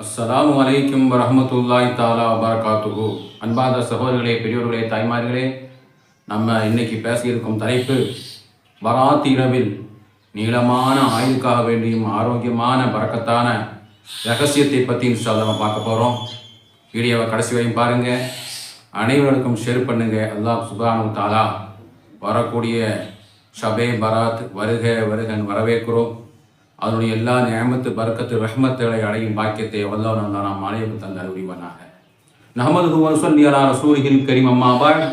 அஸ்ஸலாமு அலைக்கும் வரஹ்மத்துல்லாஹி தஆலா வபரகாத்துஹு. அன்பார்ந்த சகோதரர்களே, பெரியோர்களே, தாய்மார்களே, நம்ம இன்னைக்கு பேசியிருக்கும் தலைப்பு பராத் இரவில் நீளமான ஆயுளுக்காக வேண்டியும் ஆரோக்கியமான பரக்கத்தான ரகசியத்தை பற்றி இன்ஷா அல்லாஹ் நம்ம பார்க்க போகிறோம். வீடியோவை கடைசி வரையும் பாருங்கள். அனைவருக்கும் ஷேர் பண்ணுங்கள். அல்லாஹ் சுப்ஹானஹு தஆலா வரக்கூடிய ஷபே பராத் வருக வருகன் வரவேற்கிறோம். அதனுடைய எல்லா நியமத்து பரக்கத்து ரஹ்மத்துகளை அடையும் பாக்கியத்தை அல்லாஹ் நாம் அனைவருக்கும் தந்தார் உரிவனாக. நஹ்மதுஹு வ நுஸல்லி அலா ரசூலிஹில் கரீம். அம்மா பஅத்.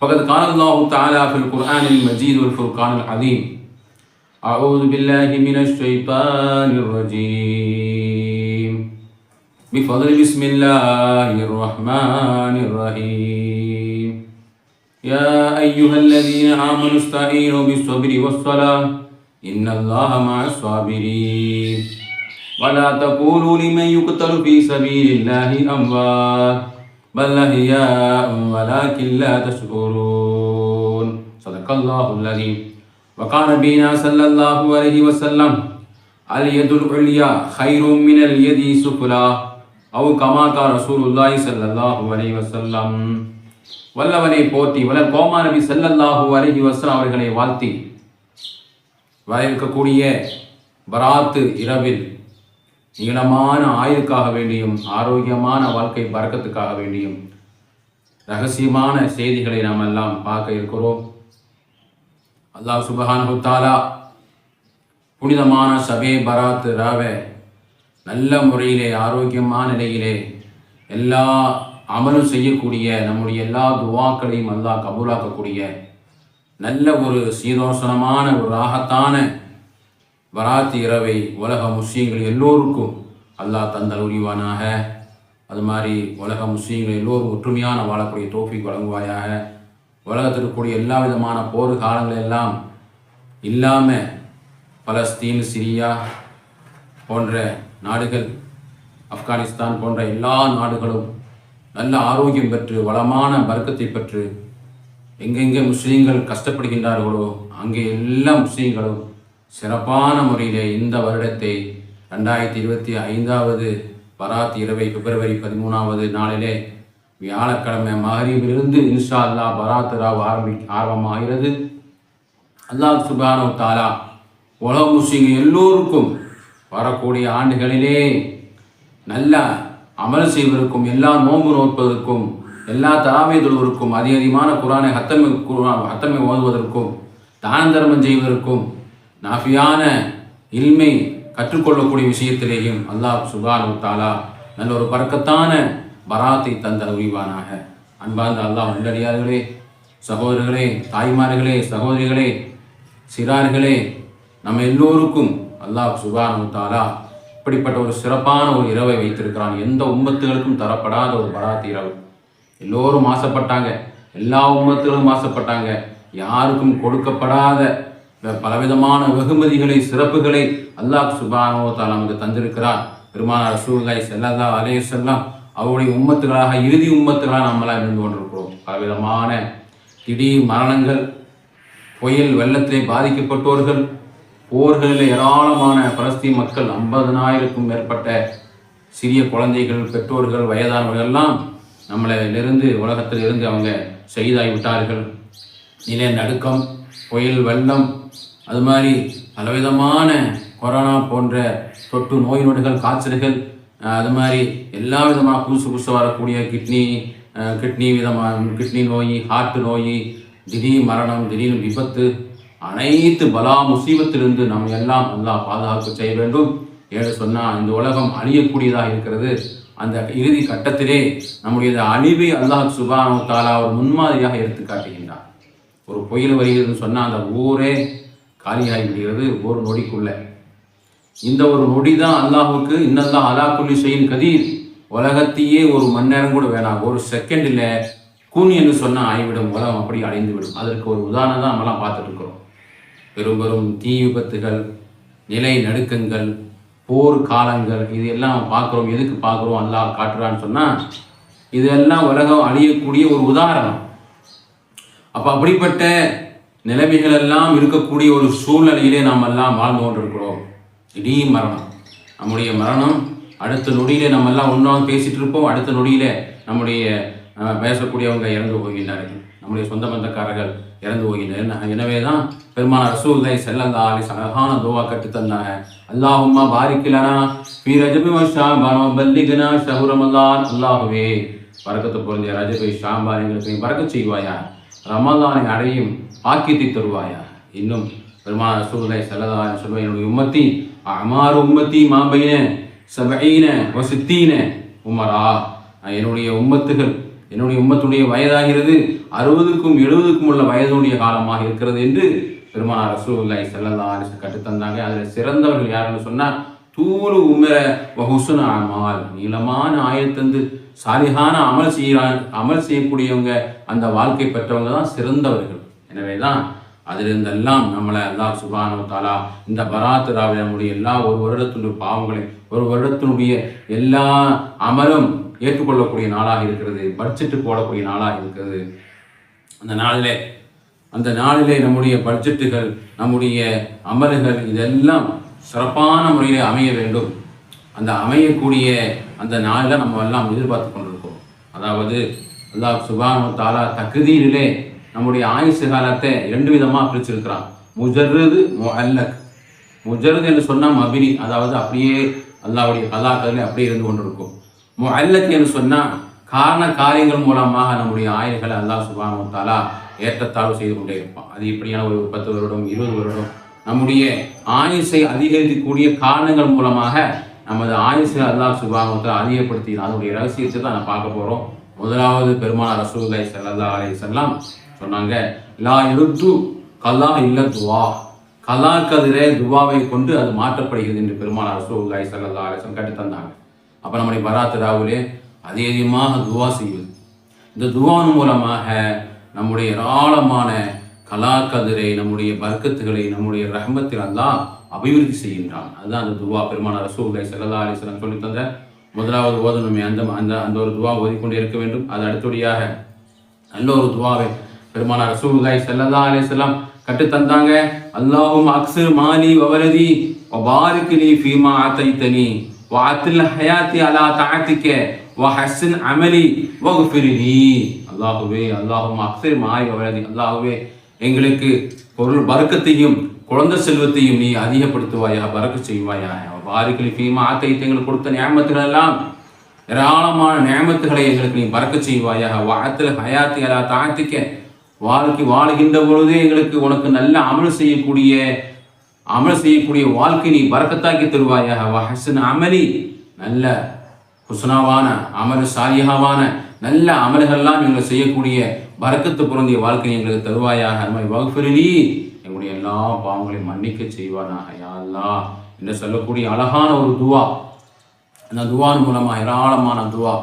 ஃபகத் கான அல்லாஹு தஆலா ஃபில் குர்ஆனில் மஜீத் வல் ஃபுர்கானில் அஸீம். அஊது பில்லாஹி மினஷ் ஷைத்தானிர் ரஜீம். பிஃضل பிஸ்மில்லாஹிர் ரஹ்மானிர் ரஹீம். யா அய்யுஹல்லதீன ஆமனு இஸ்தஈனு பிஸ்ஸப்ரி வஸ்ஸலாஹ் இன்னல்லாஹ மஅஸ் ஸாபிரீன். வலா தகூலு லிமன் யுக்தலு ஃபீ ஸபீலில்லாஹி அம்வாத் பல் அஹ்யாஉன் வலாக்கின் லா தஷ்குரூன். ஸதகல்லாஹுல் அஸீம். வகான பீனா ஸல்லல்லாஹு அலைஹி வஸல்லம் அல் யதுல் உல்யா கைரும் மினல் யதி சுஃப்லா அவ் கமா கான ரசூலுல்லாஹி ஸல்லல்லாஹு அலைஹி வஸல்லம். வல்லவனை போற்றி வல்லல் கோமா நபி ஸல்லல்லாஹு அலைஹி வஸல்லம் அவர்களை வாழ்த்தி வர இருக்கக்கூடிய பராத்து இரவில் நீளமான ஆயுளுக்காக வேண்டியும் ஆரோக்கியமான வாழ்க்கை பரக்கத்துக்காக வேண்டியும் ரகசியமான செய்திகளை நாம் எல்லாம் பார்க்க இருக்கிறோம். அல்லாஹ் சுப்ஹானஹு தஆலா புனிதமான ஷபே பராத் ராவை நல்ல முறையிலே ஆரோக்கியமான நிலையிலே எல்லா அமலும் செய்யக்கூடிய நம்முடைய எல்லா துவாக்களையும் அல்லாஹ் கபூலாக்கக்கூடிய நல்ல ஒரு சீதோசனமான ஒரு ராகத்தான பராத் இரவை உலக முஸ்லீம்கள் எல்லோருக்கும் அல்லாஹ் தந்தல் உரிவானாக. அது மாதிரி உலக முஸ்லீம்கள் எல்லோரும் ஒற்றுமையான வாழக்கூடிய தௌஃபீக் வழங்குவாயாக. உலகத்தில் இருக்கக்கூடிய எல்லா விதமான போர் காலங்கள் எல்லாம் இல்லாமல் பலஸ்தீன், சிரியா போன்ற நாடுகள், ஆப்கானிஸ்தான் போன்ற எல்லா நாடுகளும் நல்ல ஆரோக்கியம் பெற்று வளமான பரக்கத்தை பெற்று எங்கெங்கே முஸ்லீம்கள் கஷ்டப்படுகின்றார்களோ அங்கே எல்லா முஸ்லீம்களும் சிறப்பான முறையிலே இந்த வருடத்தை 2025 பராத் இரவை பிப்ரவரி 13வது நாளிலே வியாழக்கிழமை மகரிபிலிருந்து இன்ஷா அல்லாஹ் பராத் ராவ் ஆரம்பமாகிறது. அல்லாஹ் சுப்ஹானஹு தஆலா உலக முஸ்லீம்கள் எல்லோருக்கும் வரக்கூடிய ஆண்டுகளிலே நல்ல அமல் செய்வதற்கும் எல்லா நோன்பு நோற்பதற்கும் எல்லா தராமை தொழுவதற்கும் அதிகமான குரானை ஹத்தமை ஓதுவதற்கும் தான தர்மம் செய்வதற்கும் நாஃபியான இல்மை கற்றுக்கொள்ளக்கூடிய விஷயத்திலேயும் அல்லாஹ் சுப்ஹானஹு தஆலா நல்ல ஒரு பரக்கத்தான பராத்தை தந்த உரிவானாக. அன்பார்ந்த அல்லாஹ் நல்லடியார்களே, சகோதரர்களே, தாய்மார்களே, சகோதரிகளே, சிறார்களே, நம்ம எல்லோருக்கும் அல்லாஹ் சுப்ஹானஹு தஆலா இப்படிப்பட்ட ஒரு சிறப்பான ஒரு இரவை வைத்திருக்கிறான். எந்த உம்மத்துகளுக்கும் தரப்படாத ஒரு பராத் இரவு. எல்லோரும் ஆசைப்பட்டாங்க, எல்லா உம்மத்துகளும் ஆசைப்பட்டாங்க. யாருக்கும் கொடுக்கப்படாத பலவிதமான வெகுமதிகளை, சிறப்புகளை அல்லாஹ் சுப்ஹானஹு தஆலா நமக்கு தந்திருக்கிறார். பெருமானார் ரசூலுல்லாஹி ஸல்லல்லாஹு அலைஹி வஸல்லம் அவருடைய உம்மத்துகளாக இறுதி உம்மத்துகளாக நம்மளாக இருந்து கொண்டிருக்கிறோம். பலவிதமான திடீர் மரணங்கள், புயல் வெள்ளத்திலே பாதிக்கப்பட்டோர்கள், போர்களில் ஏராளமான பலஸ்தீன் மக்கள் 50,000க்கும் மேற்பட்ட சிறிய குழந்தைகள், பெற்றோர்கள், வயதானவர்கள் எல்லாம் நம்மளிலிருந்து உலகத்தில் இருந்து அவங்க ஷஹீதாகி விட்டார்கள். நிலநடுக்கம், புயல் வெள்ளம், அது மாதிரி பலவிதமான கொரோனா போன்ற தொற்று நோய் நொடிகள், காய்ச்சல்கள், அது மாதிரி எல்லா விதமான புதுசு வரக்கூடிய கிட்னி நோய், ஹார்ட் நோய், திடீர் மரணம், திடீர் விபத்து, அனைத்து பலா முசீபத்திலிருந்து நம்ம எல்லாம் அல்லாஹ் பாதுகாப்பு செய்ய வேண்டும். ஏன்னு சொன்னால் இந்த உலகம் அழியக்கூடியதாக இருக்கிறது. அந்த இறுதி கட்டத்திலே நம்முடைய அழிவை அல்லாஹ் சுப்ஹானஹு தஆலா ஒரு முன்மாதிரியாக எடுத்து காட்டுகின்றார். ஒரு புயல் வருகிறதுன்னு சொன்னால் அந்த ஊரே காலியாகி விடுகிறது ஒரு நொடிக்குள்ள. இந்த ஒரு நொடி தான் அல்லாஹுக்கு இன்னல்லாஹ் அலா குல்லி ஷைஇன் கதீர். உலகத்தையே ஒரு மணி நேரம் கூட வேணாம், ஒரு செகண்டில் கூன் என்று சொன்னால் ஆகிவிடும், உலகம் அப்படி அடைந்து விடும். அதற்கு ஒரு உதாரணம் தான் நம்மளாம் பார்த்துட்டு இருக்கிறோம். பெரும் பெரும் தீ விபத்துகள், நிலை நடுக்கங்கள், போர் காலங்கள், இது எல்லாம் பார்க்குறோம். எதுக்கு பார்க்குறோம்? அல்லாஹ் காட்டுறான்னு சொன்னால் இதெல்லாம் உலகம் அழியக்கூடிய ஒரு உதாரணம். அப்போ அப்படிப்பட்ட நிலைமைகள் எல்லாம் இருக்கக்கூடிய ஒரு சூழ்நிலையிலே நாம் எல்லாம் வாழ்ந்து கொண்டிருக்கிறோம். திடீர் மரணம், நம்முடைய மரணம் அடுத்த நொடியிலே நம்ம எல்லாம் ஒன்றாக பேசிகிட்டு இருப்போம். அடுத்த நொடியிலே நம்முடைய பேசக்கூடியவங்க இறந்து போகின்றார்கள், நம்முடைய சொந்த பந்தக்காரர்கள் இறந்து போகின்றனர். எனவே தான் பெருமானார் ரசூலுல்லாஹி ஸல்லல்லாஹு அலைஹி வஸல்லம் அழகான துவா கற்று தந்தாங்க. அல்லாஹும்மா பாரிக் லனா ஃபீ ரஜபி வ ஷஅபான் வ பல்லிக்னா ஷஹ்ர ரமலான். அல்லாஹ்வே பரக்கத்து பொருந்திய ரஜபை ஷாபான் எங்களுக்கு பரக்கத் செய்வாயா, ரமலானை அடையும் பாக்கியத்தை தருவாயா. இன்னும் பெருமானார் ரசூலுல்லாஹி ஸல்லல்லாஹு அலைஹி வஸல்லம் என்னுடைய உம்மத்தி அமார் உம்மத்தி மா பைன 70 வ 60 உமரா, என்னுடைய உம்மத்துடைய வயதாகிறது 60க்கும் 70க்கும் உள்ள வயதுடைய காலமாக இருக்கிறது என்று பெருமானார் ரசூலுல்லாஹி ஸல்லல்லாஹு அலைஹி வஸல்லம் கற்றுத்தந்தாங்க. அதில் சிறந்தவர்கள் யாருன்னு சொன்னால் தூளு உமர வஹுஸ்ன அமால், நீளமான ஆயத்தந்து சாலிகான அமல் செய்யக்கூடியவங்க, அந்த வாழ்க்கை பெற்றவங்க தான் சிறந்தவர்கள். எனவே தான் அதிலிருந்தெல்லாம் நம்மளை அல்லாஹ் சுப்ஹானஹு வ தஆலா இந்த பராத் ராவில் நம்முடைய எல்லா ஒரு வருடத்தினுடைய பாவங்களையும் ஒரு வருடத்தினுடைய எல்லா அமலும் ஏற்றுக்கொள்ளக்கூடிய நாளாக இருக்கிறது, பட்ஜெட்டு போடக்கூடிய நாளாக இருக்கிறது. அந்த நாளிலே நம்முடைய பட்ஜெட்டுகள், நம்முடைய அமல்கள் இதெல்லாம் சிறப்பான முறையில் அமைய வேண்டும். அந்த அமையக்கூடிய அந்த நாளில் நம்ம எல்லாம் எதிர்பார்த்து கொண்டிருக்கோம். அதாவது அல்லாஹ் சுப்ஹானஹு வ தஆலா தக்தீரிலே நம்முடைய ஆயுசு காலத்தை 2 விதமாக பிரிச்சிருக்கிறான். முஜர்ரது, முஅல்லக். முஜர்ரது என்று சொன்னால் மபினி, அதாவது அப்படியே அல்லாஹ்வுடைய கலாக்களில் அப்படியே இருந்து கொண்டிருக்கும். முஅல்லக் என்று சொன்னால் காரண காரியங்கள் மூலமாக நம்முடைய ஆயுள்களை அல்லாஹ் சுப்ஹானஹு வ தஆலா ஏற்றத்தாழ்வு செய்து கொண்டே இருப்பான். அது இப்படியான ஒரு 10 வருடம் 20 வருடம் நம்முடைய ஆயுசை அதிகரிக்கக்கூடிய காரணங்கள் மூலமாக நமது ஆயுசை அல்லாஹ் சுப்ஹானஹு வ தஆலா அதிகப்படுத்தி அதனுடைய ரகசியத்தை தான் நான் பார்க்க போகிறோம். முதலாவது பெருமானார் ரசூலுல்லாஹி ஸல்லல்லாஹு அலைஹி வஸல்லம் சொன்னாங்க, லா யுது கலா இல்ல துவா, கலா கதிரே துவாவை கொண்டு அது மாற்றப்படுகிறது என்று பெருமானார் ரசூலுல்லாஹி ஸல்லல்லாஹு அலைஹி வஸல்லம் கற்று தந்தாங்க. அப்போ நம்முடைய பராத் ராவிலே அதிகமாக துவா செய்வது, இந்த துவான் மூலமாக நம்முடைய ஏராளமான கலாக்கதிரை, நம்முடைய பர்க்கத்துகளை, நம்முடைய ரஹ்மத்தில் அல்லாஹ் அபிவிருத்தி செய்கின்றான். அதுதான் அந்த துவா பெருமானார் ரசூலுல்லாஹி ஸல்லல்லாஹு அலைஹி வஸல்லம் சொல்லி தந்த முதலாவது ஓதணுமே அந்த ஒரு துவா ஓதிக்கொண்டே இருக்க வேண்டும். அது அடுத்தபடியாக நல்ல ஒரு துவாவை பெருமானார் ரசூலுல்லாஹி ஸல்லல்லாஹு அலைஹி வஸல்லம் கற்றுத்தந்தாங்க. அல்லாஹும்ம அக்ஸிர் மாலி வ வலதி வ பாரிக் லீ ஃபீமா ஆதைதனி வ அத்தில் ஹயாத்தி அலா தஅதிக வ ஹஸ்ஸின் அமலி வக்ஃபிர் லீ. அல்லாஹ்வே அல்லாஹும்ம அக்ஸிர் மாலி வ வலதி, அல்லாஹ்வே எங்களுக்கு பொருள் பரக்கத்தையும் குழந்தை செல்வத்தையும் நீ அதிகப்படுத்துவாயா, பரக்கத் செய்வாயா. பாரிக் லீ ஃபீமா ஆதைத, எங்களுக்கு கொடுத்த நியமத்துகள் எல்லாம் ஏராளமான நியமத்துகளை எங்களுக்கு நீ பரக்கத் செய்வாயா. வ அத்தில் ஹயாத்தி அலா தஅதிக, வாழ்கின்ற பொழுதே எங்களுக்கு உனக்கு நல்ல அமல் செய்யக்கூடிய வாழ்க்கை நீ பரக்கத்தாக்கி தருவாயாக. வஹஸ்ஸின் அமலி, நல்ல ஹுஸ்னாவான அமல், சாலிஹாவான நல்ல அமல்கள்லாம் எங்களை செய்யக்கூடிய பரக்கத்து பொருந்திய வாழ்க்கை எங்களுக்கு தருவாயாக. அது மாதிரி வக்ஃபிர் லீ, எங்களுடைய எல்லா பாவங்களையும் மன்னிக்க செய்வானாக யா அல்லாஹ் என்று சொல்லக்கூடிய அழகான ஒரு துவா. அந்த துவான் மூலமாக ஏராளமான துவா,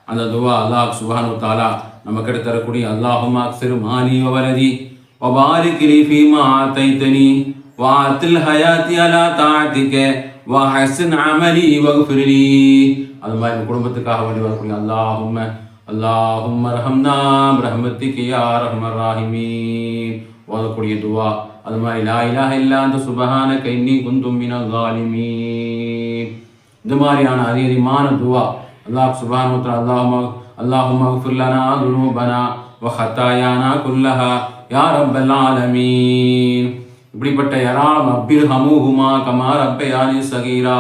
அந்த துவா அல்லாஹ் சுப்ஹானஹு வ தஆலா நமக்கு தரக்கூடிய அல்லாஹும்ம அக்ஸிர் மாலி வ வலதி வ பாரிக் லீ ஃபீமா ஆதைதனி வ அத்தில் ஹயாத்தி அலா தஅதிக வ ஹஸ்ஸின் அமலி வக்ஃபிர் லீ. அது மாதிரி குடும்பத்துக்காக வேண்டி வரக்கூடிய அல்லாஹும்ம ரஹம்னா பிரஹ்மத்திக யா அர்ஹமர் ராஹிமீன் ஓதக்கூடிய துவா. அது மாதிரி லா இலாஹ இல்லா அன்த சுப்ஹானக இன்னி குன்து மினல் ஸாலிமீன். இந்த மாதிரியான அதிகமான துவா அல்லாஹ் சுப்ஹானஹு வ தஆலா அல்லாஹும்ம அக்ஃபிர் லனா துனூபனா வ ஹதாயானா குல்லஹா யா ரப்பல் ஆலமீன். இப்படிப்பட்ட ஏராளம் அப்பிர் ஹமுஹுமா கமா ரப்பயானி சகீரா,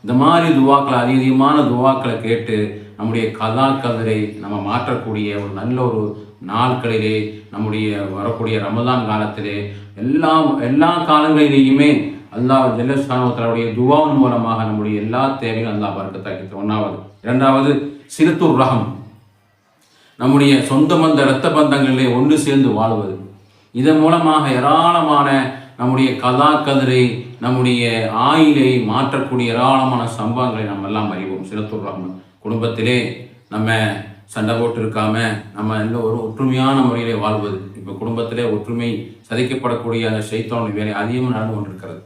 இந்த மாதிரி துவாக்களை அதிகமான துவாக்களை கேட்டு நம்முடைய கலாக்கதிரை நம்ம மாற்றக்கூடிய ஒரு நல்ல ஒரு நாட்களிலே, நம்முடைய வரக்கூடிய ரமலான் காலத்திலே, எல்லா காலங்களிலேயுமே அல்லாஹ் ஜல்ல ஷானஹு வ தஆலாவுடைய துவாவின் மூலமாக நம்முடைய எல்லா தேவையும் அல்லாஹ் பரக்கத்தாக்கி. ஒன்றாவது. இரண்டாவது சிலத்துர் ரஹம், நம்முடைய சொந்த பந்த இரத்த பந்தங்களிலே ஒன்று சேர்ந்து வாழ்வது. இதன் மூலமாக ஏராளமான நம்முடைய கலாக்கதிரை, நம்முடைய ஆயிலை மாற்றக்கூடிய ஏராளமான சம்பவங்களை நம்ம எல்லாம் அறிவோம். சிலத்துர் ரஹம், குடும்பத்திலே நம்ம சண்டை போட்டு இருக்காம நம்ம எல்லாம் ஒரு ஒற்றுமையான முறையிலே வாழ்வது. இப்போ குடும்பத்திலே ஒற்றுமை சதிக்கப்படக்கூடிய அந்த ஷைத்தானுடைய வேலை அதிகமாக நடந்து கொண்டிருக்கிறது.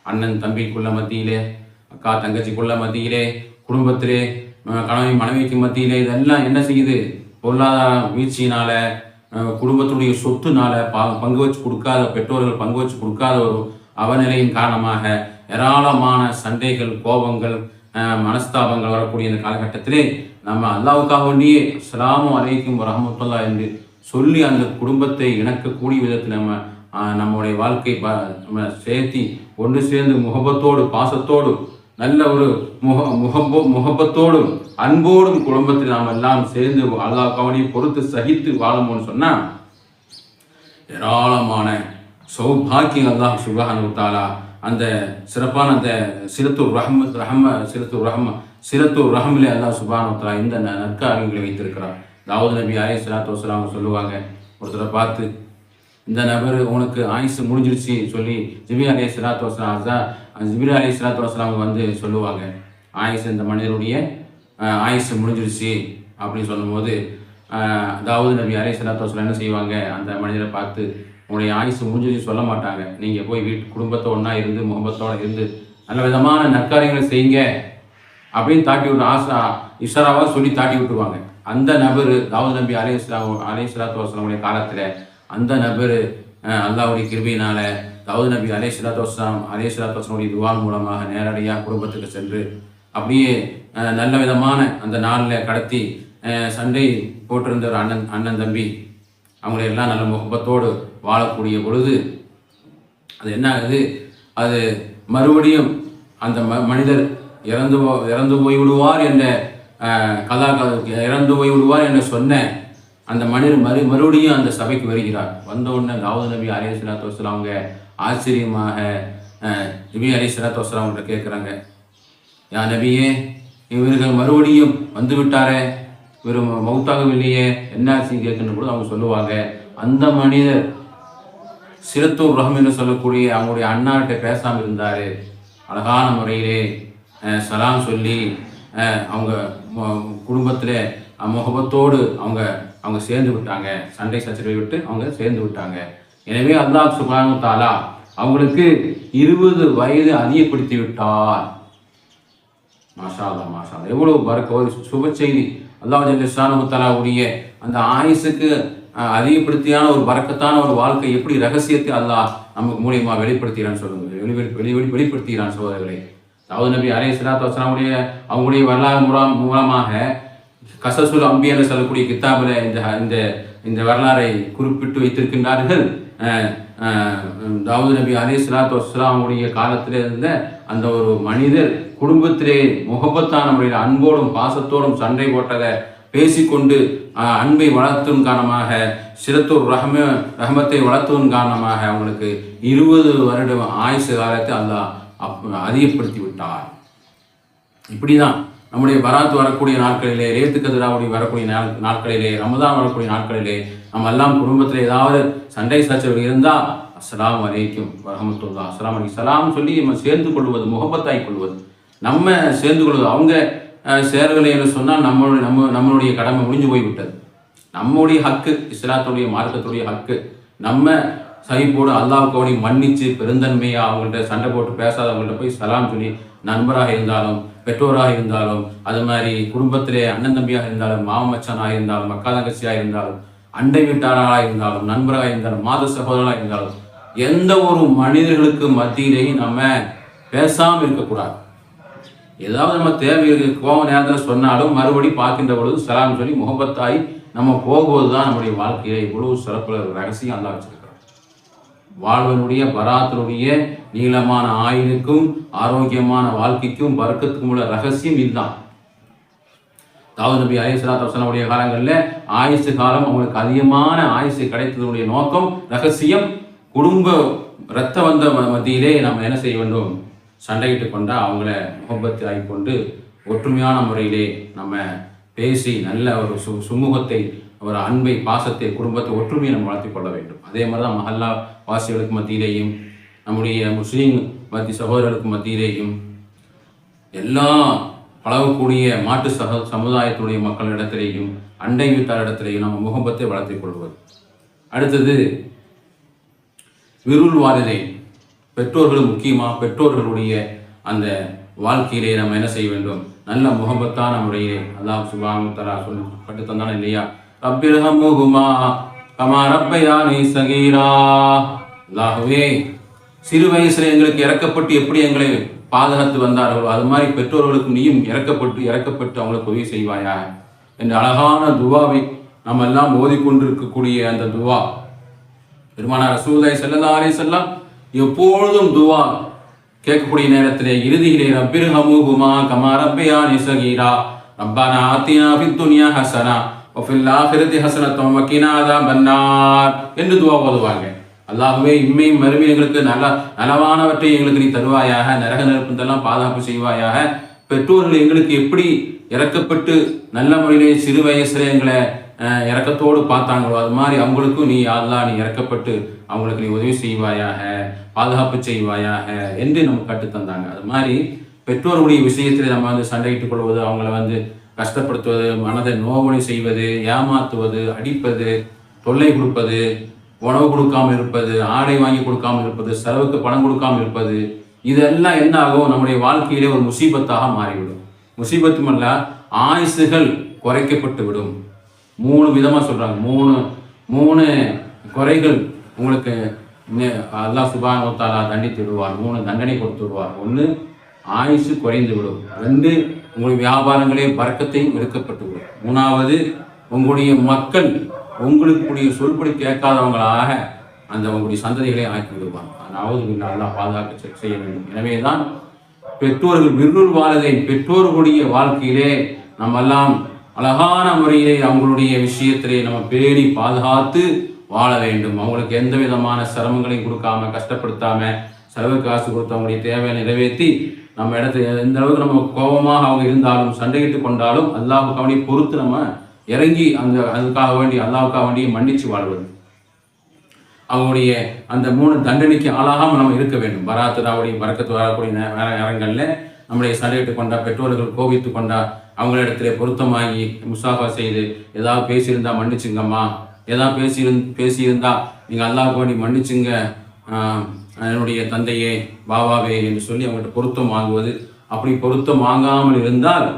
அண்ணன் தம்பிக்குள்ள மத்தியிலே, அக்கா தங்கச்சிக்குள்ள மத்தியிலே, குடும்பத்திலே கணவன் மனைவிக்கு மத்தியிலே, இதெல்லாம் என்ன செய்யுது? பொருளாதார வீழ்ச்சியினால, குடும்பத்துடைய சொத்துனால பங்கு வச்சு கொடுக்காத பெற்றோர்கள் பங்கு வச்சு கொடுக்காத ஒரு அவநிலையின் காரணமாக ஏராளமான சண்டைகள், கோபங்கள், மனஸ்தாபங்கள் வரக்கூடிய இந்த காலகட்டத்திலே நம்ம அல்லாஹ்வுக்காக வேண்டியே அஸ்ஸலாமு அலைக்கும் வரஹ்மத்துல்லாஹ் என்று சொல்லி அந்த குடும்பத்தை இணக்கக்கூடிய விதத்தில் நம்முடைய வாழ்க்கை நம்ம சேர்த்தி ஒன்று சேர்ந்து முகபத்தோடு, பாசத்தோடு, நல்ல ஒரு முகப்பத்தோடும் அன்போடும் குடும்பத்தில் நாம் எல்லாம் சேர்ந்து அல்லாஹ்வுக்காக வேண்டிய பொறுத்து சகித்து வாழணும்னு சொன்னால் ஏராளமான சௌபாக்கியம் அல்லாஹ் சுப்ஹானஹு வ தஆலா அந்த சிறப்பான அந்த சிலத்துர் ரஹ்மிலே அல்லாஹ் சுப்ஹானஹு வ தஆலா இந்த நற்காரியங்களை வைத்திருக்கிறார். தாவூத் நபி அலைஹிஸ்ஸலாத்து வஸ்ஸலாம் சொல்லுவாங்க, ஒருத்தரை பார்த்து இந்த நபர் உனக்கு ஆயுசு முடிஞ்சிருச்சு சொல்லி ஜிப்ரீல் அலைஹிஸ்ஸலாத்து வஸ்ஸலாம் வந்து சொல்லுவாங்க, ஆயுசு இந்த மனிதனுடைய ஆயுசு முடிஞ்சிருச்சு அப்படின்னு சொல்லும்போது தாவூத் நபி அலைஹிஸ்ஸலாத்து வஸ்ஸலாம் என்ன செய்வாங்க, அந்த மனிதரை பார்த்து உங்களுடைய ஆயுசு முடிஞ்சிருச்சு சொல்ல மாட்டாங்க. நீங்கள் போய் குடும்பத்தை ஒன்றா இருந்து முகபத்தோடு இருந்து நல்ல விதமான நற்காரியங்களை செய்யுங்க அப்படின்னு தாட்டி விட்டு இஷாராவாக சொல்லி தாட்டி விட்டுருவாங்க. அந்த நபர் தாவூத் நபி அலைஹிஸ்ஸலாத்து வஸ்ஸலாமுடைய காலத்தில் அந்த நபர் அல்லாஹ்வுடைய கிருபையினால தாவூத் நபி அலைஹிஸ்ஸலாத்து வஸ்ஸலாமுடைய துஆன் மூலமாக நேரடியாக குடும்பத்துக்கு சென்று அப்படியே நல்ல விதமான அந்த நாளில் கடத்தி சண்டை போட்டிருந்த ஒரு அண்ணன் தம்பி அவங்கள எல்லாம் நல்ல முகப்பத்தோடு வாழக்கூடிய பொழுது அது என்ன ஆகுது, அது மறுபடியும் அந்த மனிதர் இறந்து போய்விடுவார் என்ற இறந்து போய்விடுவார் என்று சொன்ன அந்த மனிதர் மறுபடியும் அந்த சபைக்கு வருகிறார். வந்த உடனே தாவூத் நபி அலைஹிஸ்ஸலாத்து வஸ்ஸலாம் அவங்க ஆச்சரியமாக நபி அலைஹிஸ்ஸலாத்து வஸ்ஸலாம் அவங்கள்ட்ட கேட்குறாங்க, யா நபியே, இவர்கள் மறுபடியும் வந்து விட்டாரே, இவர் மௌத்தாகவில்லையே, என்னாச்சுன்னு கேட்கின்ற பொழுது அவங்க சொல்லுவாங்க, அந்த மனிதர் சிலத்துர் ரஹ்ம் என்று சொல்லக்கூடிய அவங்களுடைய அண்ணாட்ட பேசாமல் இருந்தார், அழகான முறையிலே சலாம் சொல்லி அவங்க குடும்பத்தில் முகபத்தோடு அவங்க சேர்ந்து விட்டாங்க, சண்டை சச்சரவை விட்டு அவங்க சேர்ந்து விட்டாங்க. எனவே அல்லாஹ் சுப்ஹானஹு வ தஆலா அவங்களுக்கு 20 வயது அதிகப்படுத்தி விட்டார். மாஷா அல்லாஹ், மாஷா அல்லாஹ், எவ்வளவு பரக்க ஒரு சுப செய்தி. அல்லாஹ் சுப்ஹானஹு வ தஆலாவுடைய அந்த ஆயுசுக்கு அதிகப்படுத்தியான ஒரு பரக்கத்தான ஒரு வாழ்க்கை எப்படி ரகசியத்தை அல்லாஹ் நமக்கு மூலியமா வெளிப்படுத்துகிறான்னு சொல்லுங்க, வெளிப்படுத்துகிறான் சகோதரர்களே. தாவூத் நபி அலைஹிஸ்ஸலாத்து வஸ்ஸலாமுடைய அவங்களுடைய வரலாறு மூலமாக கஸஸுல் அம்பியா என்று சொல்லக்கூடிய கித்தாபில் இந்த வரலாறை குறிப்பிட்டு வைத்திருக்கின்றார்கள். தாவூத் நபி அலைஹிஸ்ஸலாத்து வஸ்ஸலாமுடைய காலத்தில் இருந்த அந்த ஒரு மனிதர் குடும்பத்திலே முகப்பத்தான முறையில் அன்போடும் பாசத்தோடும் சண்டை போட்டதை பேசிக்கொண்டு அன்பை வளர்த்துவதன் காரணமாக சிலத்துர் ரஹமத்தை வளர்த்துவதன் காரணமாக அவங்களுக்கு 20 வருடம் ஆயுசு காலத்தை அல்லாஹ் அதிகப்படுத்தி விட்டார். இப்படிதான் நம்முடைய பராத்து வரக்கூடிய நாட்களிலே, ரேத்து கதிராவுடைய வரக்கூடிய நாட்களிலே, ரமதான் வரக்கூடிய நாட்களிலே நம்ம எல்லாம் குடும்பத்தில் ஏதாவது சண்டை சச்சரவு இருந்தால் அஸ்ஸலாமு அலைக்கும் வரஹ்மத்துல்லாஹ், அஸ்ஸலாமு அலைக்கும் சலாம் சொல்லி நம்ம சேர்ந்து கொள்வது, முகப்பத்தாய் கொள்வது, நம்ம சேர்ந்து கொள்வது. அவங்க சேரவில்லை என்று சொன்னால் நம்மளுடைய கடமை முடிஞ்சு போய்விட்டது. நம்முடைய ஹக்கு, இஸ்லாத்துடைய மார்க்கத்துடைய ஹக்கு, நம்ம சகிப்போடு அல்லாஹ்வுக்கு மன்னிச்சு பெருந்தன்மையாக அவங்கள்ட்ட சண்டை போட்டு பேசாதவங்கள்ட்ட போய் சலாம் சொல்லி, நண்பராக இருந்தாலும் பெற்றோராக இருந்தாலும், அது மாதிரி குடும்பத்திலே அண்ணன் தம்பியாக இருந்தாலும், மாமச்சானாக இருந்தாலும், அக்கா தங்கச்சியாக இருந்தாலும், அண்டை வீட்டாராக இருந்தாலும், நண்பராக இருந்தாலும், மாத சகோதரராக இருந்தாலும், எந்த ஒரு மனிதர்களுக்கு மத்தியிலேயும் நம்ம பேசாமல் இருக்கக்கூடாது. ஏதாவது நம்ம தேவை கோப நேரத்தில் சொன்னாலும் மறுபடி பார்க்கின்ற பொழுது சலாம் சொல்லி முகப்பத்தாய் நம்ம போகும்போது தான் நம்முடைய வாழ்க்கையை இவ்வளவு சிறப்புள்ள ரகசியம் அல்லாஹ் வச்சிருக்கிறோம். வாழ்வனுடைய பராத்தினுடைய நீளமான ஆயுளுக்கும் ஆரோக்கியமான வாழ்க்கைக்கும் பரக்கத்துக்கும் உள்ள ரகசியம் இதுதான். தாவூத் நபி அலைஹிஸ்ஸலாத்து வஸ்ஸலாமுடைய காலங்களில் ஆயுசு காலம் அவங்களுக்கு அதிகமான ஆயுசு கிடைத்ததுடைய நோக்கம், ரகசியம், குடும்ப இரத்த வந்த மத்தியிலே நம்ம என்ன செய்ய வேண்டும், சண்டையிட்டு கொண்டா அவங்கள முகப்பத்து ஆகிக்கொண்டு ஒற்றுமையான முறையிலே நம்ம பேசி நல்ல ஒரு சுமூகத்தை, ஒரு அன்பை, பாசத்தை, குடும்பத்தை, ஒற்றுமையை நம்ம வளர்த்து கொள்ள வேண்டும். அதே மாதிரி தான் மஹல்லா வாசிகளுக்கு மத்தியிலேயும், நம்முடைய முஸ்லீம் சகோதரர்களுக்கு மத்தியிலேயும், எல்லா பழகக்கூடிய மாட்டு சமுதாயத்துடைய மக்களிடத்திலேயும், அண்டை வீட்டாரிடத்திலேயும் நம்ம முகப்பத்தை வளர்த்து கொள்வது. அடுத்தது விருள் வாலிதை, பெற்றோர்கள் முக்கியமாக பெற்றோர்களுடைய அந்த வாழ்க்கையிலே நம்ம என்ன செய்ய வேண்டும், நல்ல முகப்பத்தான முறையிலே அல்லாஹ் சுப்ஹானஹு வ தஆலா சொல்லி கட்டு தந்தானே இல்லையா, ரப்பிர்ஹம்ஹுமா கமா ரப்பயானி ஸகீரா. அல்லாஹ்வே சிறு வயசுல எங்களுக்கு இறக்கப்பட்டு எப்படி எங்களை பாதுகாத்து வந்தார்களோ அது மாதிரி பெற்றோர்களுக்கு நீயும் இறக்கப்பட்டு அவங்களுக்கு உதவி செய்வாயா என்ற அழகான துவாவை நம்ம எல்லாம் ஓதிக்கொண்டிருக்கக்கூடிய அந்த துவா பெருமானார் ரசூலுல்லாஹி ஸல்லல்லாஹு அலைஹி வஸல்லம் எப்பொழுதும் துவா கேட்கக்கூடிய நேரத்திலே இறுதியிலே ரப்பிர்ஹமுஹுமா கமா ரப்பயானி ஸகீரா ரப்பனா ஆத்தினா ஃபித் துன்யா ஹஸனா வ ஃபில் ஆখিরাতি ஹஸனத்தும் வ கினா அஸாபன்னார் என்று துவா ஓதுவாங்க. அல்லாஹ்வே இம்மையும் மறுமையும் எங்களுக்கு நலவானவற்றை எங்களுக்கு நீ தருவாயாக, நரக நெருப்பெல்லாம் பாதுகாப்பு செய்வாயாக. பெற்றோர்கள் எங்களுக்கு எப்படி இறக்கப்பட்டு நல்ல முறையிலே சிறு வயசுல எங்களை இறக்கத்தோடு பார்த்தாங்களோ அது மாதிரி அவங்களுக்கும் நீ அல்லாஹ் நீ இறக்கப்பட்டு அவங்களுக்கு நீ உதவி செய்வாயாக, பாதுகாப்பு செய்வாயாக என்று நமக்கு கற்றுத்தந்தாங்க. அது மாதிரி பெற்றோர்களுடைய விஷயத்தில் நம்ம சண்டையிட்டுக் கொள்வது, அவங்கள கஷ்டப்படுத்துவது, மனதை நோவனை செய்வது, ஏமாற்றுவது, அடிப்பது, தொல்லை கொடுப்பது, உணவு கொடுக்காமல் இருப்பது, ஆடை வாங்கி கொடுக்காமல் இருப்பது, செலவுக்கு பணம் கொடுக்காமல் இருப்பது, இதெல்லாம் என்ன ஆகும்? நம்முடைய வாழ்க்கையிலே ஒரு முசீபத்தாக மாறிவிடும். முசீபத்துமல்ல, ஆயுசுகள் குறைக்கப்பட்டு விடும். 3 விதமாக சொல்கிறாங்க. மூணு குறைகள் உங்களுக்கு அல்லாஹ் சுப்ஹானஹு வ தஆலா தண்டித்து விடுவார். 3 தண்டனை கொடுத்து விடுவார். 1 ஆயுசு குறைந்து விடும். 2 உங்களுடைய வியாபாரங்களே பறக்கத்தையும் எடுக்கப்பட்டு விடும். 3வது உங்களுடைய மக்கள் உங்களுக்கு சொல்படி கேட்காதவங்களாக உங்களுடைய சந்ததிகளை ஆக்கி விடுவாங்க. அதாவது அல்லாஹ் பாதுகாக்க செய்ய வேண்டும். எனவே தான் பெற்றோர்கள் விருள் வாழதை பெற்றோர்களுடைய வாழ்க்கையிலே நம்ம எல்லாம் அழகான முறையிலே அவங்களுடைய விஷயத்திலே நம்ம பேணி பாதுகாத்து வாழ வேண்டும். அவங்களுக்கு எந்த விதமான சிரமங்களையும் கொடுக்காம, கஷ்டப்படுத்தாம, செலவு காசு கொடுத்து அவங்களுடைய தேவையை நிறைவேற்றி நம்ம இடத்துல எந்த அளவுக்கு நம்ம கோபமாக அவங்க இருந்தாலும், சண்டையிட்டு கொண்டாலும் அல்லாஹ்வுக்காக வேண்டி பொறுத்து நம்ம இறங்கி அதுக்காக வேண்டி அல்லாஹ்வுக்காக வேண்டி மன்னிச்சு வாழ்வது. அவங்களுடைய அந்த 3 தண்டனைக்கு ஆளாகாமல் நம்ம இருக்க வேண்டும். பராத்துராவுடைய பறக்கத்து வரக்கூடிய நேரங்களில் நம்முடைய சண்டையிட்டு கொண்டா, பெற்றோர்கள் கோபித்து கொண்டா, அவங்களிடத்துல பொருத்தமாகி முசாஃபா செய்து ஏதாவது பேசியிருந்தா மன்னிச்சுங்கம்மா, ஏதாவது பேசியிருந்தா நீங்கள் அல்லாஹ்வுக்கு வேண்டி மன்னிச்சுங்க என்னுடைய தந்தையே, பாபாவே என்று சொல்லி அவங்கள்ட்ட பொருத்தம் வாங்குவது. அப்படி பொருத்தம் வாங்காமல் இருந்தால்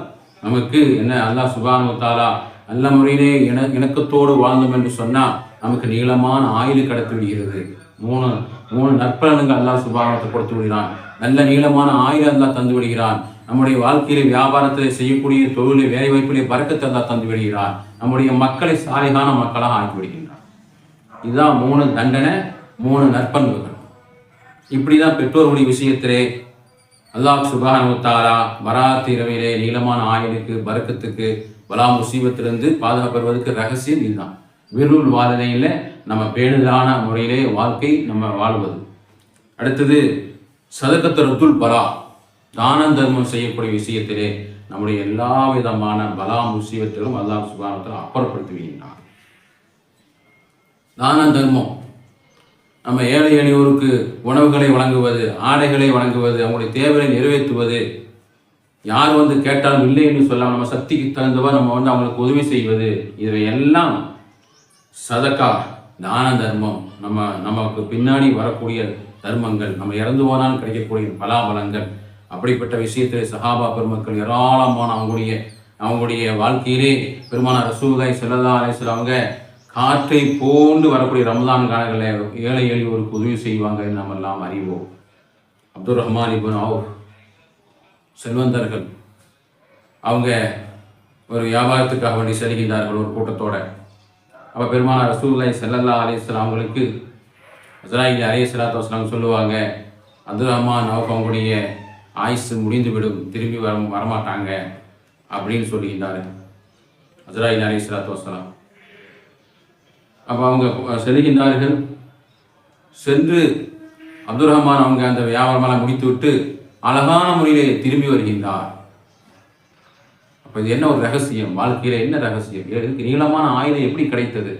நமக்கு என்ன அல்லாஹ் சுப்ஹானஹு வ தஆலா நல்ல முறையிலே இணக்கத்தோடு வாழ்ந்தோம் என்று சொன்னால் நமக்கு நீளமான ஆயுள் கடத்தி விடுகிறது. 3 நற்பலன்கள் அல்லாஹ் சுப்ஹானஹு கொடுத்து விடுகிறான். நல்ல நீளமான ஆயுள் அல்லாஹ் தந்து விடுகிறான். நம்முடைய வாழ்க்கையிலே வியாபாரத்தில் செய்யக்கூடிய தொழிலை வேலை வாய்ப்பிலே பறக்கத்தை அல்லாஹ் தந்து விடுகிறான். நம்முடைய மக்களை சாலிகான மக்களாக ஆக்கி விடுகின்றான். இதுதான் 3 தண்டனை, 3 நற்பண்புகள். இப்படிதான் பெற்றோர்களுடைய விஷயத்திலே அல்லாஹ் சுப்ஹானஹு வ தஆலா பராத் இரவிலே நீளமான ஆயுளுக்கு, பறக்கத்துக்கு, பலா முசீபத்திலிருந்து பாதுகாப்பதற்கு ரகசியம் இதுதான். விருள் வாழனையில் நம்ம பேணுதலான முறையிலே வாழ்க்கை நம்ம வாழ்வது. அடுத்தது சதகத்துல் பலா, தானம் தர்மம் செய்யக்கூடிய விஷயத்திலே நம்முடைய எல்லா விதமான பலா முசீபத்திலும் அல்லாஹ் சுப்ஹானஹு வ தஆலா அப்புறப்படுத்துகின்றான். தானம் தர்மம் நம்ம ஏழை எளியோருக்கு உணவுகளை வழங்குவது, ஆடைகளை வழங்குவது, அவங்களுடைய தேவையை நிறைவேற்றுவது, யார் கேட்டாலும் இல்லை என்று சொல்லாமல் நம்ம சக்திக்கு தகுந்தவா நம்ம அவங்களுக்கு உதவி செய்வது, இவையெல்லாம் சதக்கா தான தர்மம். நமக்கு பின்னாடி வரக்கூடிய தர்மங்கள், நம்ம இறந்து போனாலும் கிடைக்கக்கூடிய பலாபலங்கள். அப்படிப்பட்ட விஷயத்தில் சஹாபா பெருமக்கள் ஏராளமான அவங்களுடைய வாழ்க்கையிலே பெருமானார் ரசூலுல்லாஹி ஸல்லல்லாஹு அலைஹி வஸல்லம் அவங்க காற்றை போன்று வரக்கூடிய ரமலான் காலங்களில் ஏழை எளியோருக்கு உதவி செய்வாங்க. நம்ம எல்லாம் அறிவோம். அப்துர் ரஹ்மான் இப்னு அவுஃப் செல்வந்தர்கள், அவங்க ஒரு வியாபாரத்துக்காக வேண்டி செல்கின்றார்கள் ஒரு கூட்டத்தோட. அப்போ பெருமானார் ரசூலுல்லாஹி ஸல்லல்லாஹு அலைஹி வஸல்லம் அவங்களுக்கு இஸ்ராயில் அலைஹிஸ்ஸலாத்து வஸலாம் சொல்லுவாங்க, அப்துர் ரஹ்மான் அவுஃப் அவங்களுடைய ஆயுசு முடிந்துவிடும், திரும்பி வரமாட்டாங்க அப்படின்னு சொல்லுகின்றாரு இஸ்ராயில் அலைஹிஸ்ஸலாத்து வஸலாம். அப்போ அவங்க செல்கின்றார்கள். சென்று அப்துர் ரஹ்மான் அவங்க அந்த வியாபாரமெல்லாம் முடித்து விட்டு அழகான முறையிலே திரும்பி வருகின்றார். அப்போ இது என்ன ஒரு ரகசியம், வாழ்க்கையில் என்ன ரகசியம், இதுக்கு நீளமான ஆயுதம் எப்படி கிடைத்தது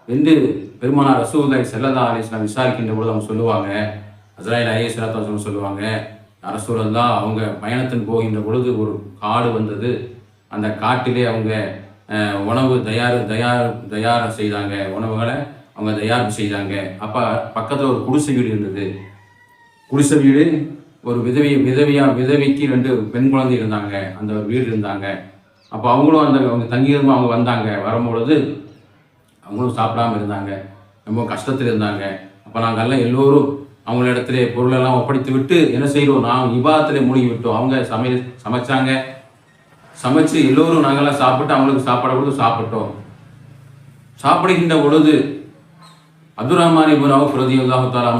என்று பெருமானார் ரசூலுல்லாஹி ஸல்லல்லாஹு அலைஹி வஸல்லம் விசாரிக்கின்ற பொழுது அவங்க சொல்லுவாங்க, இஸ்ராயில் அலைஹிஸ்ஸலாத்து வஸலாம் சொல்லுவாங்க, ரசூலுல்லாஹ் அவங்க பயணத்தின் போகின்ற பொழுது ஒரு காடு வந்தது. அந்த காட்டிலே அவங்க உணவு தயார் செய்தாங்க, உணவுகளை அவங்க தயார் செய்தாங்க. அப்போ பக்கத்தில் ஒரு குடிசை வீடு இருந்தது. குடிசை வீடு ஒரு விதவைக்கு 2 பெண் குழந்தை இருந்தாங்க. அந்த ஒரு வீடு இருந்தாங்க. அப்போ அவங்களும் அவங்க தங்கியிருந்தோம். அவங்க வந்தாங்க. வரும்பொழுது அவங்களும் சாப்பிடாமல் இருந்தாங்க, ரொம்ப கஷ்டத்தில் இருந்தாங்க. அப்போ நாங்கள்லாம் எல்லோரும் அவங்களிடத்திலே பொருளெல்லாம் ஒப்படைத்து விட்டு என்ன செய்கிறோம், நாம் இபாதத்திலே மூழ்கி விட்டோம். அவங்க சமைச்சாங்க, சமைச்சு எல்லோரும் நாங்கள்லாம் சாப்பிட்டு அவங்களுக்கு சாப்பாடு கொடுத்து சாப்பிட்டோம். சாப்பிடுகின்ற பொழுது அப்துல் ரஹ்மான் இப்னு அவுஃப் ரலியல்லாஹு தஆலா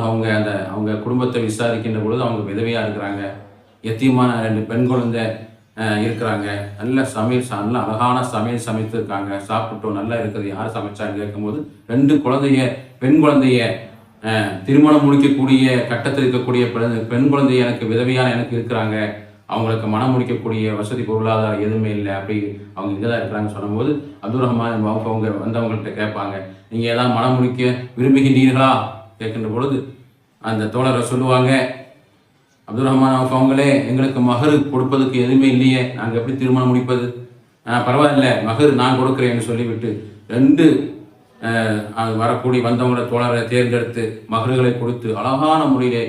அவங்க குடும்பத்தை விசாரிக்கின்ற பொழுது அவங்க விதவையாக இருக்கிறாங்க, யத்தீமான 2 பெண் குழந்தை இருக்கிறாங்க. நல்ல சமையல், நல்ல அழகான சமையல் சமைத்துருக்காங்க. சாப்பிட்டோம், நல்லா இருக்குது. யார் சமைச்சான்னு கேட்கும்போது 2 பெண் குழந்தைய திருமணம் முடிக்கக்கூடிய கட்டத்தில் இருக்கக்கூடிய பெண் குழந்தை எனக்கு விதவையான எனக்கு இருக்கிறாங்க, அவங்களுக்கு மனம் முடிக்கக்கூடிய வசதி பொருளாதாரம் எதுவுமே இல்லை, அப்படி அவங்க இங்கே தான் இருக்கிறாங்கன்னு சொல்லும்போது அப்துல் ரஹ்மான் அவங்க வந்தவங்கள்ட்ட கேட்பாங்க, நீங்கள் ஏதாவது மனம் முடிக்க விரும்புகின்றீர்களா கேட்கின்ற பொழுது அந்த தோழரை சொல்லுவாங்க, அப்துல் ரஹ்மான் அவங்களே எங்களுக்கு மகர் கொடுப்பதுக்கு எதுவுமே இல்லையே, நாங்கள் எப்படி திருமணம் முடிப்பது, பரவாயில்ல மகர் நான் கொடுக்குறேன்னு சொல்லிவிட்டு 2 வரக்கூடிய வந்தவங்கள தோழரை தேர்ந்தெடுத்து மகர்களை கொடுத்து அழகான முறையிலே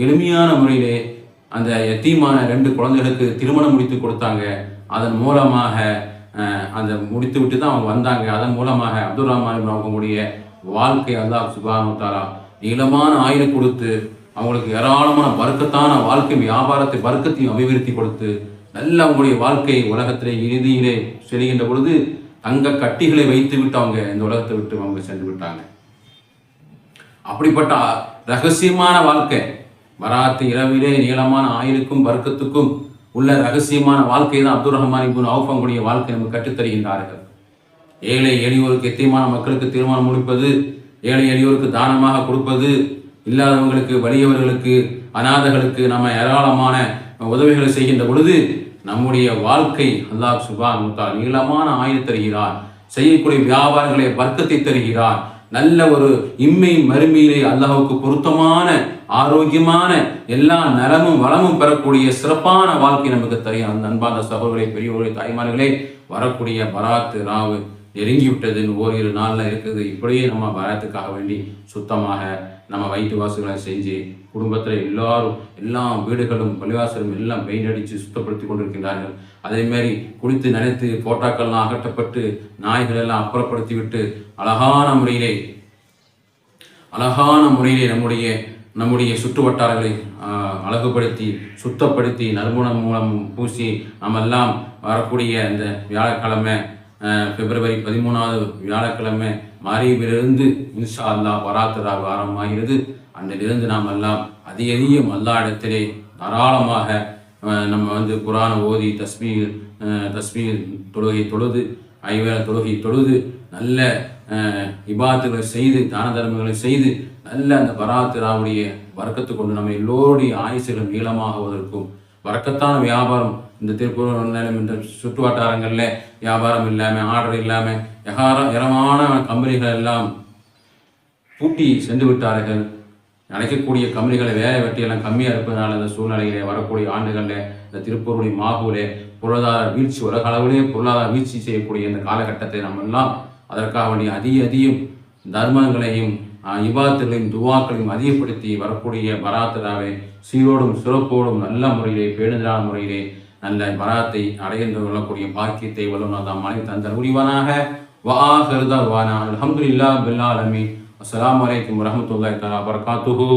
எளிமையான முறையிலே அந்த யத்தீமான 2 குழந்தைகளுக்கு திருமணம் முடித்து கொடுத்தாங்க. அதன் மூலமாக அந்த முடித்து விட்டு தான் அவங்க வந்தாங்க. அதன் மூலமாக அப்துல் ரஹ்மான் அவங்களுடைய வாழ்க்கை அல்லாஹ் சுப்ஹானஹு வ தஆலா நீளமான ஆயுளை கொடுத்து அவங்களுக்கு ஏராளமான பர்க்கத்தான வாழ்க்கை வியாபாரத்தை பர்க்கத்தையும் அபிவிருத்தி கொடுத்து நல்ல அவங்களுடைய வாழ்க்கை உலகத்திலே இறுதியிலே செல்கின்ற பொழுது தங்க கட்டிகளை வைத்து விட்டு அவங்க இந்த உலகத்தை விட்டு அவங்க சென்று விட்டாங்க. அப்படிப்பட்ட ரகசியமான வாழ்க்கை, பராத்து இரவிலே நீளமான ஆயுளுக்கும் பர்க்கத்துக்கும் உள்ள ரகசியமான வாழ்க்கை தான் அப்துல் ரஹ்மான் இப்னு அவுஃப் அவங்களுடைய வாழ்க்கை நமக்கு கற்றுத்தருகின்றார்கள். ஏழை எளியோருக்கு எத்தீமான மக்களுக்கு திருமணம் முடிப்பது, ஏழை எளியோருக்கு தானமாக கொடுப்பது, இல்லாதவங்களுக்கு வலியவர்களுக்கு அநாதைகளுக்கு நம்ம ஏராளமான உதவிகளை செய்கின்ற பொழுது நம்முடைய வாழ்க்கை அல்லாஹ் சுப்ஹானஹு வ தஆலா நீளமான ஆயுள் தருகிறார், செய்யக்கூடிய வியாபாரங்களை பர்க்கத்தை தருகிறார், நல்ல ஒரு இம்மை மறுமையிலே அல்லாஹ்வுக்கு பொருத்தமான ஆரோக்கியமான எல்லா நலமும் வளமும் பெறக்கூடிய சிறப்பான வாழ்க்கை நமக்கு தருகிறார். அந்த அன்பான சகோதரர்களே, பெரியவர்களே, தாய்மார்களே, வரக்கூடிய பராத்து ராவு நெருங்கிவிட்டதுன்னு ஓரிரு நாளில் இருக்குது. இப்படியே நம்ம பராத்துக்காக வேண்டி சுத்தமாக நம்ம வயிற்று வாசல்களை செஞ்சு குடும்பத்தில் எல்லா வீடுகளும் பள்ளிவாசலும் எல்லாம் பெயிண்ட் அடித்து சுத்தப்படுத்தி கொண்டிருக்கின்றார்கள். அதேமாரி குளித்து நினைத்து போட்டாக்கள்லாம் அகற்றப்பட்டு நாய்கள் எல்லாம் அப்புறப்படுத்தி விட்டு அழகான முறையிலே நம்முடைய சுற்று வட்டாரங்களை அழகுபடுத்தி சுத்தப்படுத்தி நறுமணம் மூலம் பூசி நம்மெல்லாம் வரக்கூடிய இந்த வியாழக்கிழமை பிப்ரவரி 13வது வியாழக்கிழமை மகரிபிலிருந்து இன்ஷா அல்லாஹ் பராத்து ராவ் ஆரம்பமாகிறது. அன்றிலிருந்து நாம் எல்லாம் அதிகம் அல்லா இடத்திலே தாராளமாக நம்ம குர்ஆனை ஓதி தஸ்பீர் தொழுகை தொழுது 5 வேளை தொழுகை தொழுது நல்ல இபாதத்துகளை செய்து தான தர்மங்களை செய்து நல்ல அந்த பராத்து ராவுடைய வர்க்கத்தை கொண்டு நம்ம எல்லோருடைய ஆயுசுகளும் நீளமாகுவதற்கும் வரக்கத்தான வியாபாரம் இந்த திருப்பூர் என்ற சுற்று வட்டாரங்களில் வியாபாரம் இல்லாமல் ஆர்டர் இல்லாமல் ஏராளமான கம்பெனிகள் எல்லாம் பூட்டி சென்று விட்டார்கள். நினைக்கக்கூடிய கம்பெனிகளை வேலை வெட்டியெல்லாம் கம்மியாக இருப்பதனால இந்த சூழ்நிலையிலே வரக்கூடிய ஆண்டுகளில் இந்த திருப்பூருடைய மாகூலே பொருளாதார வீழ்ச்சி உலக அளவிலே பொருளாதார வீழ்ச்சி செய்யக்கூடிய இந்த காலகட்டத்தை நம்ம எல்லாம் அதற்காக வேண்டிய அதிகம் தர்மங்களையும் இபாதத்துகளையும் துவாக்களையும் அதிகப்படுத்தி வரக்கூடிய பராத்துராவை சீரோடும் சிறப்போடும் நல்ல முறையிலே பேணுதலான முறையிலே நல்ல பராத்தை அடைந்து கொள்ளக்கூடிய பாக்கியத்தை வல்லுநர் மனை தந்த முடிவானாக. வஆஹிரு தஅவானா அல்ஹம்துலில்லாஹி பில் ஆலமீன். அஸ்ஸலாமு அலைக்கும் வரஹ்மத்துல்லாஹி தஆலா வபரகாத்துஹு.